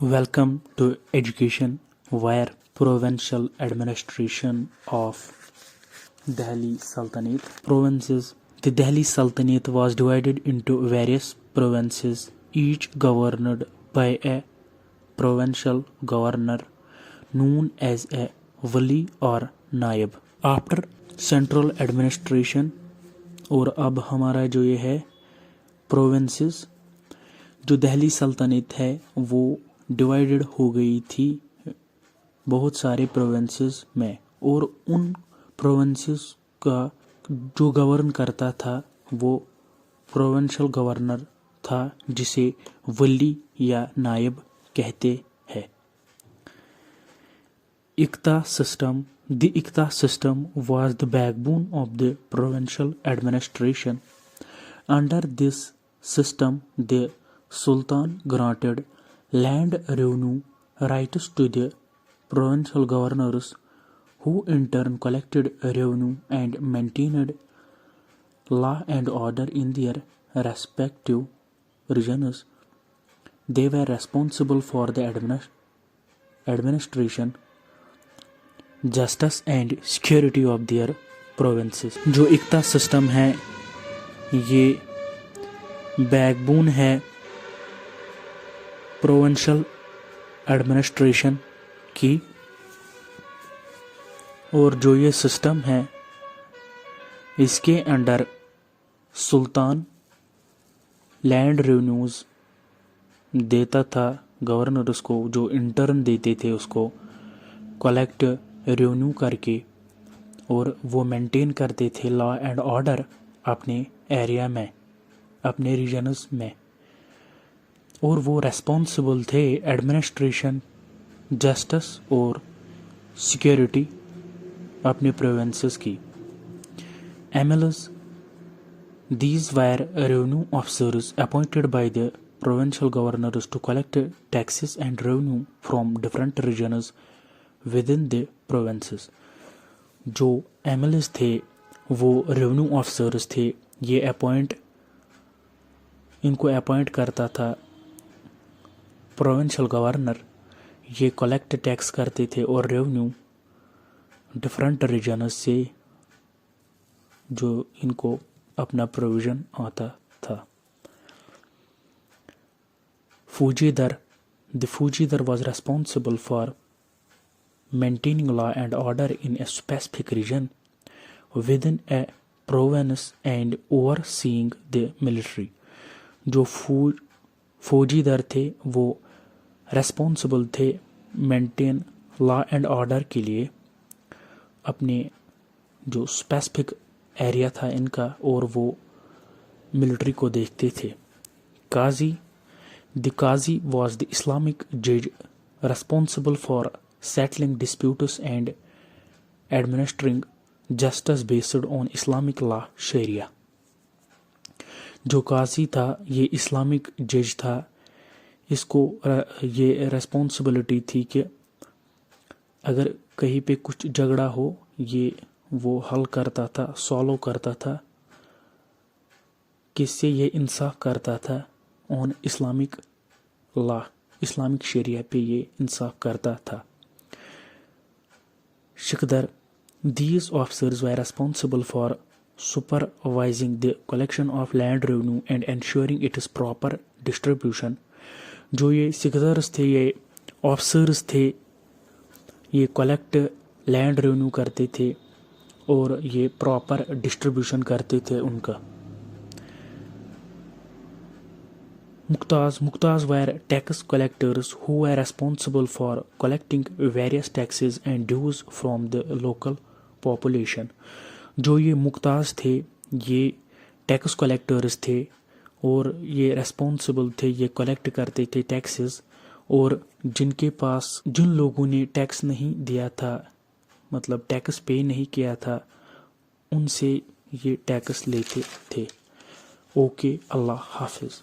Welcome to education, where provincial administration of Delhi Sultanate provinces. The Delhi Sultanate was divided into various provinces, each governed by a provincial governor known as a wali or naib. After central administration, और अब हमारा जो ये है provinces, जो दिल्ली सल्तनत है वो डिवाइडेड हो गई थी बहुत सारे प्रोविंसेस में, और उन प्रोविंसेस का जो गवर्न करता था वो प्रोविंशियल गवर्नर था, जिसे वली या नायब कहते हैं। Ikta system. The Ikta system was the backbone of the provincial administration. Under this system, the Sultan granted land revenue rights to the provincial governors, who in turn collected revenue and maintained law and order in their respective regions. They were responsible for the administration, justice and security of their provinces. जो इक्ता system है ये backbone है provincial administration की, और जो ये system है इसके अंडर सुल्तान लैंड रेवेन्यूज देता था गवर्नर्स को, जो इंटर्न देते थे उसको कलेक्ट रेवेन्यू करके, और वो मेंटेन करते थे लॉ एंड ऑर्डर अपने एरिया में, अपने रीजन्स में, और वो रेस्पॉन्सिबल थे एडमिनिस्ट्रेशन, जस्टिस और सिक्योरिटी अपने प्रोविंसेस की। MLS, these were revenue officers appointed by the provincial governors to collect taxes and revenue from different regions within the provinces. जो एमएलएस थे वो रेवेन्यू ऑफिसर्स थे, ये इनको अपॉइंट करता था प्रोविंशियल गवर्नर। ये कलेक्ट टैक्स करते थे और रेवेन्यू डिफरेंट रीजन्स से जो इनको अपना प्रोविजन आता था। फौजीदार, the फौजीदार was responsible for maintaining law and order in a specific region within a province and overseeing the military. जो फौजीदार थे वो रेस्पॉन्सिबल थे मेंटेन लॉ एंड ऑर्डर के लिए अपने जो स्पेसिफिक एरिया था इनका, और वो मिलिट्री को देखते थे। Qazi, the Qazi was the Islamic judge responsible for settling disputes and administering justice based on Islamic law Sharia. जो काजी था ये इस्लामिक जज था, इसको ये रेस्पॉन्सिबिलिटी थी कि अगर कहीं पे कुछ झगड़ा हो ये वो हल करता था, सॉल्व करता था, किससे ये इंसाफ करता था ऑन इस्लामिक लॉ, इस्लामिक शरिया पे ये इंसाफ करता था। Sikdar, these officers were responsible for supervising the collection of land revenue and ensuring its proper distribution. जो ये सिकदर्स थे, ये ऑफिसर्स थे, ये कलेक्ट लैंड रेवेन्यू करते थे और ये प्रॉपर डिस्ट्रीब्यूशन करते थे उनका। मुक्ताज were tax collectors who were responsible for collecting various taxes and dues from the local population. जो ये मुक्ताज थे ये टैक्स कलेक्टर्स थे और ये रेस्पॉन्सिबल थे, ये कलेक्ट करते थे टैक्सेस, और जिनके पास जिन लोगों ने टैक्स नहीं दिया था, मतलब टैक्स पे नहीं किया था, उनसे ये टैक्स लेते थे। ओके, अल्लाह हाफिज़।